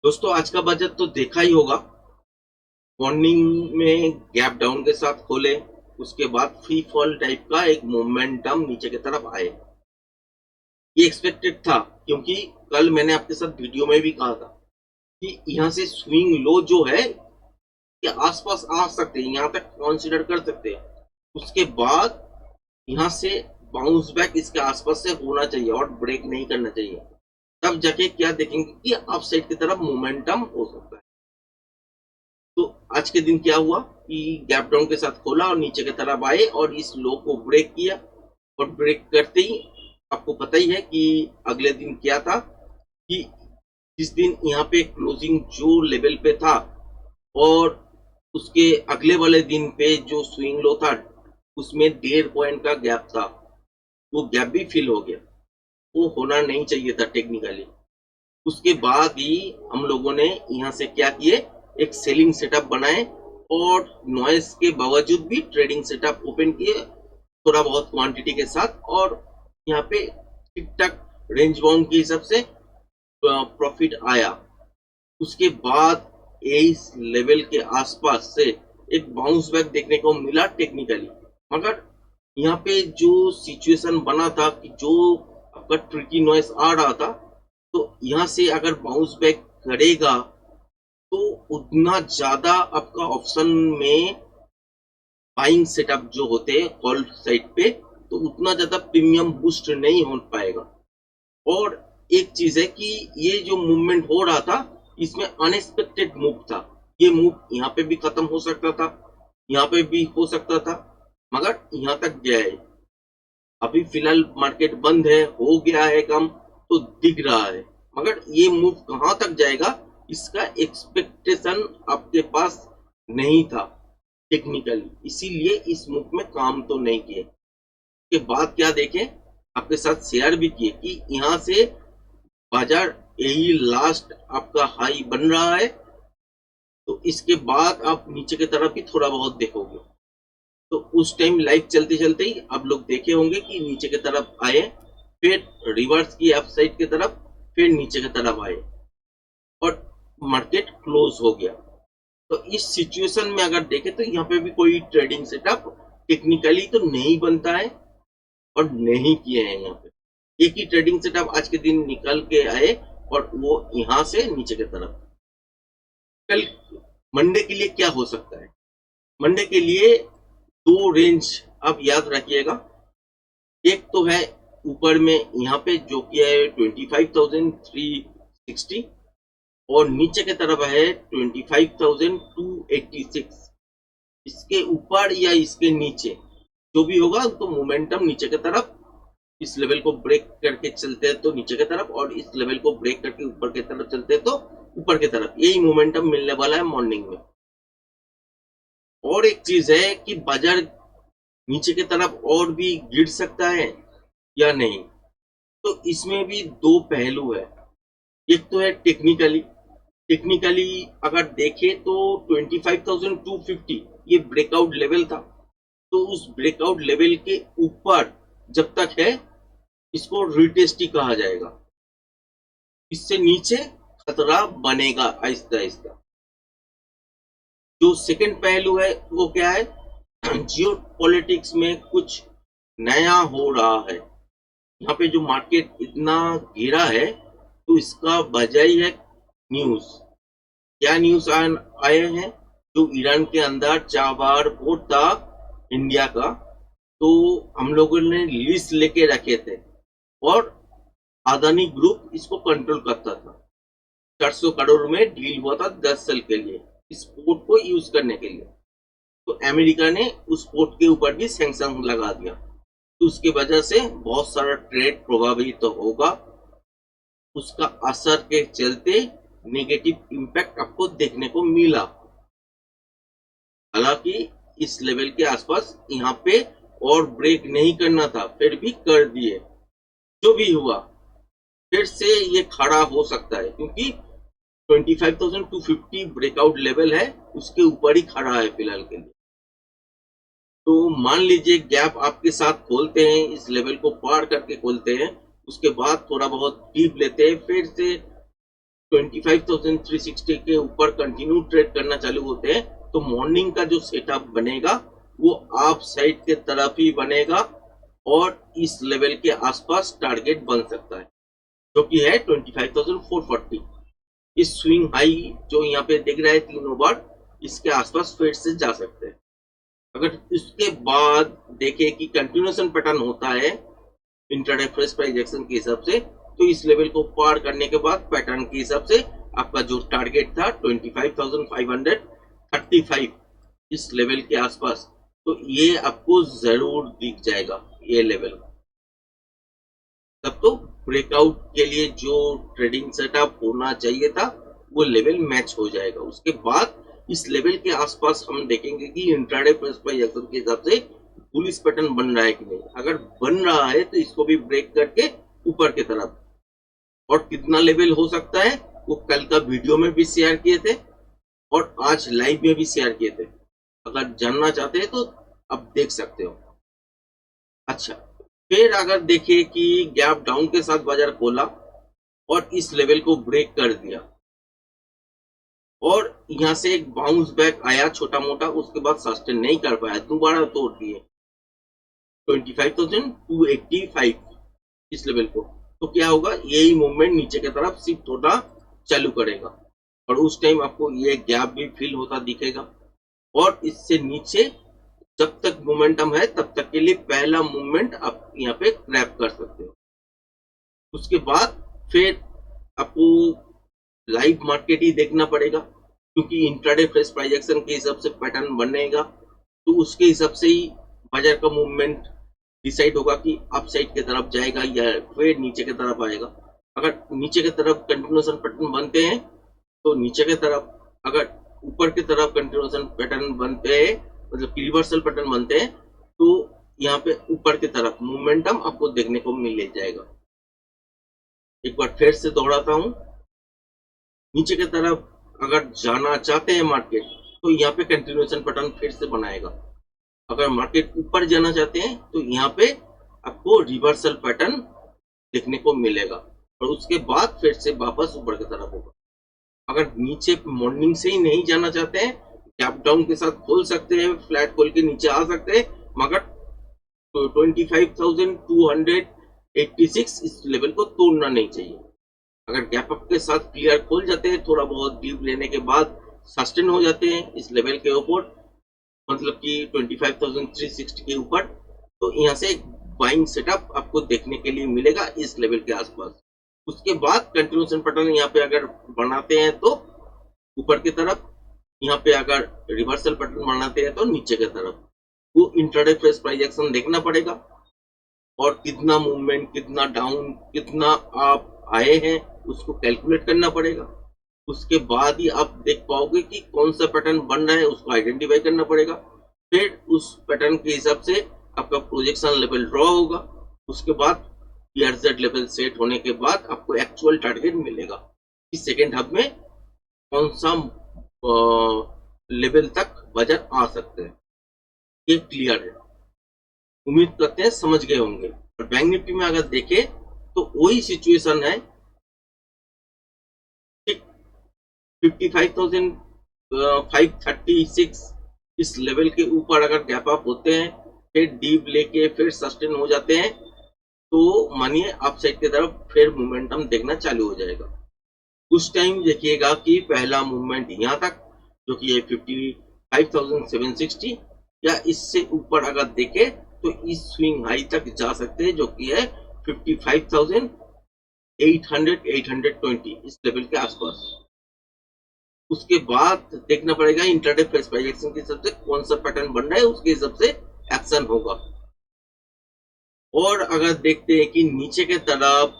दोस्तों आज का बजट तो देखा ही होगा। मॉर्निंग में गैप डाउन के साथ खोले, उसके बाद फ्री फॉल टाइप का एक मोमेंटम नीचे की तरफ आए। ये एक्सपेक्टेड था, क्योंकि कल मैंने आपके साथ वीडियो में भी कहा था कि यहाँ से स्विंग लो जो है के आसपास आ सकते हैं, यहाँ तक कंसीडर कर सकते हैं। उसके बाद यहाँ से बाउंस बैक इसके आसपास से होना चाहिए और ब्रेक नहीं करना चाहिए। तब जाके क्या देखेंगे कि अप साइड की तरफ मोमेंटम हो सकता है। तो आज के दिन क्या हुआ कि गैप डाउन के साथ खोला और नीचे की तरफ आए और इस लो को ब्रेक किया। और ब्रेक करते ही आपको पता ही है कि अगले दिन क्या था कि जिस दिन यहाँ पे क्लोजिंग जो लेवल पे था और उसके अगले वाले दिन पे जो स्विंग लो था उसमें 1.5 पॉइंट का गैप था, वो गैप भी फिल हो गया। वो होना नहीं चाहिए था टेक्निकली। उसके बाद ही हम लोगों ने यहाँ से क्या किए, एक सेलिंग सेटअप बनाए और नॉइस के बावजूद भी ट्रेडिंग सेटअप ओपन किए थोड़ा बहुत क्वांटिटी के साथ। और यहाँ पे ठीक ठाक रेंज बाउंड के हिसाब से प्रॉफिट आया। उसके बाद इस लेवल के आसपास से एक बाउंस बैक देखने को मिला टेक्निकली। मगर यहाँ पे जो सिचुएशन बना था कि जो आपका ट्रिकी नॉइस आ रहा था, तो यहाँ से अगर बाउंस बैक करेगा तो उतना ज्यादा आपका ऑप्शन में बाइंग सेटअप जो होते हैं कॉल साइड पे, तो उतना ज्यादा प्रीमियम बूस्ट नहीं हो पाएगा। और एक चीज है कि ये जो मूवमेंट हो रहा था इसमें अनएक्सपेक्टेड मूव था। ये मूव यहाँ पे भी खत्म हो सकता था, यहाँ पे भी हो सकता था, मगर यहाँ तक गया है। अभी फिलहाल मार्केट बंद है, हो गया है कम, तो दिख रहा है। मगर ये मूव कहां तक जाएगा इसका एक्सपेक्टेशन आपके पास नहीं था टेक्निकली, इसीलिए इस मूव में काम तो नहीं किए। के बाद क्या देखें, आपके साथ शेयर भी किए कि यहाँ से बाजार यही लास्ट आपका हाई बन रहा है। तो इसके बाद आप नीचे की तरफ भी थोड़ा बहुत देखोगे। तो उस टाइम लाइव चलते चलते ही आप लोग देखे होंगे कि नीचे की तरफ आए, फिर रिवर्स की अप साइड की तरफ, फिर नीचे की तरफ आए और मार्केट क्लोज हो गया। तो इस सिचुएशन में अगर देखें तो यहाँ पे भी कोई ट्रेडिंग सेटअप टेक्निकली तो नहीं बनता है और नहीं किए हैं। यहाँ पे एक ही ट्रेडिंग सेटअप आज के दिन निकल के आए और वो यहाँ से नीचे की तरफ। कल मंडे के लिए क्या हो सकता है, मंडे के लिए दो रेंज आप याद रखिएगा। एक तो है ऊपर में यहाँ पे जो कि है 25,360 और नीचे की तरफ है 25,286। इसके ऊपर या इसके नीचे जो भी होगा तो मोमेंटम नीचे की तरफ, इस लेवल को ब्रेक करके चलते हैं तो नीचे की तरफ, और इस लेवल को ब्रेक करके ऊपर की तरफ चलते हैं तो ऊपर की तरफ। यही मोमेंटम मिलने वाला है मॉर्निंग में। और एक चीज है कि बाजार नीचे की तरफ और भी गिर सकता है या नहीं, तो इसमें भी दो पहलू है। एक तो है टेक्निकली, टेक्निकली अगर देखें तो 25,250 ये ब्रेकआउट लेवल था। तो उस ब्रेकआउट लेवल के ऊपर जब तक है इसको रिटेस्ट ही कहा जाएगा। इससे नीचे खतरा बनेगा आहिस्ता आहिस्ता। जो सेकंड पहलू है वो क्या है, जियो पॉलिटिक्स में कुछ नया हो रहा है। यहाँ पे जो मार्केट इतना गिरा है तो इसका वजह ही है न्यूज। क्या न्यूज आए हैं, जो ईरान के अंदर चाबार पोर्ट था इंडिया का, तो हम लोगों ने लिस्ट लेके रखे थे और अदानी ग्रुप इसको कंट्रोल करता था। 400 करोड़ में डील हुआ था 10 साल के लिए इस पोर्ट को यूज करने के लिए। तो अमेरिका ने उस पोर्ट के ऊपर भी सैंक्शन लगा दिया, तो उसके वजह से बहुत सारा ट्रेड प्रभावित तो होगा। उसका असर के चलते नेगेटिव इम्पैक्ट आपको देखने को मिला। हालांकि इस लेवल के आसपास यहाँ पे और ब्रेक नहीं करना था, फिर भी कर दिए। जो भी हुआ फिर से ये खड़ा हो सकता है, क्योंकि 25,250 ब्रेकआउट लेवल है, उसके ऊपर ही खड़ा है फिलहाल के लिए। तो मान लीजिए गैप आपके साथ खोलते हैं, इस लेवल को पार करके खोलते हैं, उसके बाद थोड़ा बहुत डीप लेते हैं, फिर से 25,360 के ऊपर कंटिन्यू ट्रेड करना चालू होते हैं तो मॉर्निंग का जो सेटअप बनेगा वो आप साइड के तरफ ही बनेगा और इस लेवल के आसपास टारगेट बन सकता है जो कि है 25,440। इस स्विंग हाई जो यहाँ पे दिख रहा है तीनों बार इसके आसपास फिर से जा सकते हैं। अगर इसके बाद देखें कि कंटिन्यूएशन पैटर्न होता है इंट्राडे फ्रेश प्राइस एक्शन के हिसाब से तो इस लेवल को पार करने के बाद पैटर्न के हिसाब से आपका जो टारगेट था 25,535 इस लेवल के आसपास तो ये आपको जरूर दिख जाएगा ये लेवल। तब तो ब्रेकआउट के लिए जो ट्रेडिंग सेटअप होना चाहिए था वो लेवल मैच हो जाएगा। उसके बाद इस लेवल के आसपास हम देखेंगे कि इंट्राडे प्राइस एक्शन के हिसाब से बुलिश पैटर्न बन रहा है कि नहीं। अगर बन रहा है तो इसको भी ब्रेक करके ऊपर की तरफ और कितना लेवल हो सकता है वो कल का वीडियो में भी शेयर किए थे और आज लाइव में भी शेयर किए थे। अगर जानना चाहते हैं तो आप देख सकते हो। अच्छा, फिर अगर देखें कि गैप डाउन के साथ बाजार खोला और इस लेवल को ब्रेक कर दिया और यहां से एक बाउंस बैक आया छोटा मोटा, उसके बाद सस्टेन नहीं कर पाया, दोबारा तोड़ दिए 25,285 इस लेवल को तो क्या होगा यही मूवमेंट नीचे की तरफ शिफ्ट होना चालू करेगा और उस टाइम आपको ये गैप भी फिल होता दिखेगा और इससे नीचे जब तक मोमेंटम है तब तक के लिए पहला मूवमेंट आप यहाँ पे ग्रैब कर सकते हो। उसके बाद फिर आपको लाइव मार्केट ही देखना पड़ेगा क्योंकि इंट्राडे फ्रेश प्राइस एक्शन के हिसाब से पैटर्न बनेगा तो उसके हिसाब से ही बाजार का मूवमेंट डिसाइड होगा कि अप साइड की तरफ जाएगा या फिर नीचे की तरफ आएगा। अगर नीचे की तरफ कंटिन्यूएशन पैटर्न बनते हैं तो नीचे की तरफ, अगर ऊपर की तरफ कंटिन्यूएशन पैटर्न बनते हैं मतलब रिवर्सल पैटर्न बनते हैं तो यहाँ पे ऊपर की तरफ मोमेंटम आपको देखने को मिल जाएगा। एक बार फिर से दोहराता हूँ, नीचे की तरफ अगर जाना चाहते हैं मार्केट तो यहाँ पे कंटिन्यूएशन पैटर्न फिर से बनाएगा। अगर मार्केट ऊपर जाना चाहते हैं तो यहाँ पे आपको रिवर्सल पैटर्न देखने को मिलेगा और उसके बाद फिर से वापस ऊपर की तरफ होगा। अगर नीचे मॉर्निंग से ही नहीं जाना चाहते हैं गैप डाउन के साथ खोल सकते हैं, फ्लैट खोल के नीचे आ सकते हैं, मगर 25,286 इस लेवल को तोड़ना नहीं चाहिए। अगर गैप अप के साथ क्लियर खोल जाते हैं, थोड़ा बहुत डीप लेने के बाद सस्टेन हो जाते हैं इस लेवल के ऊपर मतलब कि 25,360 के ऊपर तो यहाँ से एक बाइंग सेटअप आपको देखने के लिए मिलेगा इस लेवल के आसपास। उसके बाद कंटिन्यूएशन पैटर्न यहाँ पे अगर बनाते हैं तो ऊपर की तरफ, यहाँ पे अगर रिवर्सल पैटर्न बनाते हैं तो नीचे की तरफ। वो इंट्राडे फ्रेश प्राइस एक्शन देखना पड़ेगा और कितना मूवमेंट, कितना डाउन, कितना आप आए हैं उसको कैलकुलेट करना पड़ेगा। उसके बाद ही आप देख पाओगे कि कौन सा पैटर्न बन रहा है, उसको आइडेंटिफाई करना पड़ेगा। फिर उस पैटर्न के हिसाब से आपका प्रोजेक्शन लेवल ड्रॉ होगा। उसके बाद PRZ लेवल सेट होने के बाद आपको एक्चुअल टारगेट मिलेगा कि सेकेंड हाफ में कौन सा लेवल तक बाजार आ सकते हैं। ये क्लियर है, उम्मीद करते हैं समझ गए होंगे। और बैंक निफ्टी में अगर देखें तो वही सिचुएशन है, 55,536 इस लेवल के ऊपर अगर गैप अप होते हैं फिर डीप लेके फिर सस्टेन हो जाते हैं तो मानिए अप साइड की तरफ फिर मोमेंटम देखना चालू हो जाएगा। उस टाइम देखिएगा कि पहला मूवमेंट यहाँ तक जो कि है 55,760 या इससे ऊपर अगर देखे तो इस स्विंग हाई तक जा सकते हैं जो कि है 55,800-820 इस लेवल के आसपास। उसके बाद देखना पड़ेगा इंट्राडे फ्रेश प्राइस एक्शन के हिसाब से कौन सा पैटर्न बन रहा है, उसके हिसाब से एक्शन होगा। और अगर देखते हैं कि नीचे के तरफ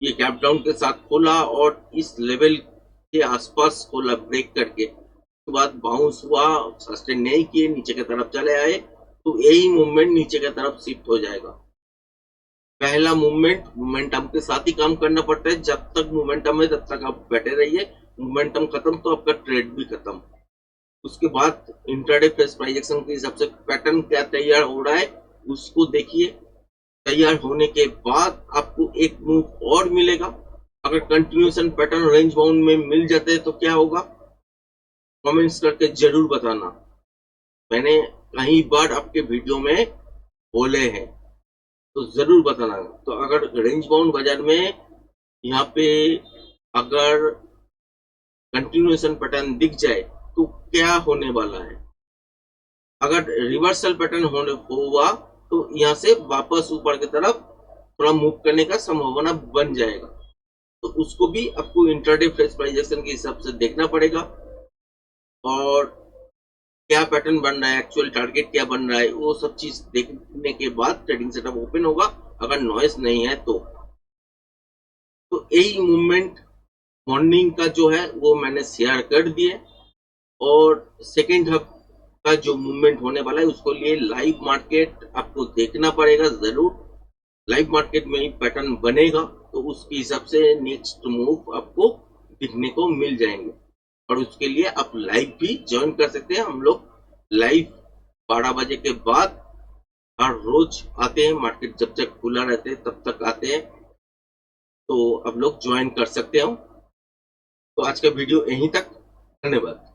ये गैप डाउन के साथ खोला और इस लेवल के आसपास खोला ब्रेक करके, उसके बाद बाउंस हुआ, सस्टेन नहीं किए, नीचे की तरफ चले आए तो यही मूवमेंट नीचे की तरफ शिफ्ट हो जाएगा। पहला मूवमेंट मोमेंटम के साथ ही काम करना पड़ता है, जब तक मोमेंटम है तब तक आप बैठे रहिए, मोमेंटम खत्म तो आपका ट्रेड भी खत्म। उसके बाद इंट्राडे फ्रेश प्राइस एक्शन के हिसाब से पैटर्न क्या तैयार हो रहा है उसको देखिए। तैयार होने के बाद आपको एक मूव और मिलेगा, अगर कंटिन्यूएशन पैटर्न रेंज बाउंड में मिल जाते हैं तो क्या होगा, कमेंट्स करके जरूर बताना। मैंने कई बार आपके वीडियो में बोले हैं, तो जरूर बताना। तो अगर रेंज बाउंड बाजार में यहाँ पे अगर कंटिन्यूएशन पैटर्न दिख जाए तो क्या होने वाला है, अगर रिवर्सल पैटर्न होने हुआ तो यहाँ से वापस ऊपर की तरफ थोड़ा मूव करने का संभावना बन जाएगा। तो उसको भी आपको इंट्राडे फ्रेश प्राइजेशन के हिसाब से देखना पड़ेगा, और क्या पैटर्न बन रहा है, एक्चुअल टारगेट क्या बन रहा है, वो सब चीज देखने के बाद ट्रेडिंग सेटअप ओपन होगा। अगर नॉइस नहीं है तो यही मूवमेंट मॉर्निंग का जो है वो मैंने शेयर कर दिए, और सेकेंड हब का जो मूवमेंट होने वाला है उसको लिए लाइव मार्केट आपको देखना पड़ेगा जरूर। लाइव मार्केट में ही पैटर्न बनेगा तो उसके हिसाब से नेक्स्ट मूव आपको दिखने को मिल जाएंगे, और उसके लिए आप लाइव भी ज्वाइन कर सकते हैं। हम लोग लाइव 12 बजे के बाद हर रोज आते हैं, मार्केट जब तक खुला रहते हैं तब तक आते हैं, तो आप लोग ज्वाइन कर सकते हो। तो आज का वीडियो यहीं तक, धन्यवाद।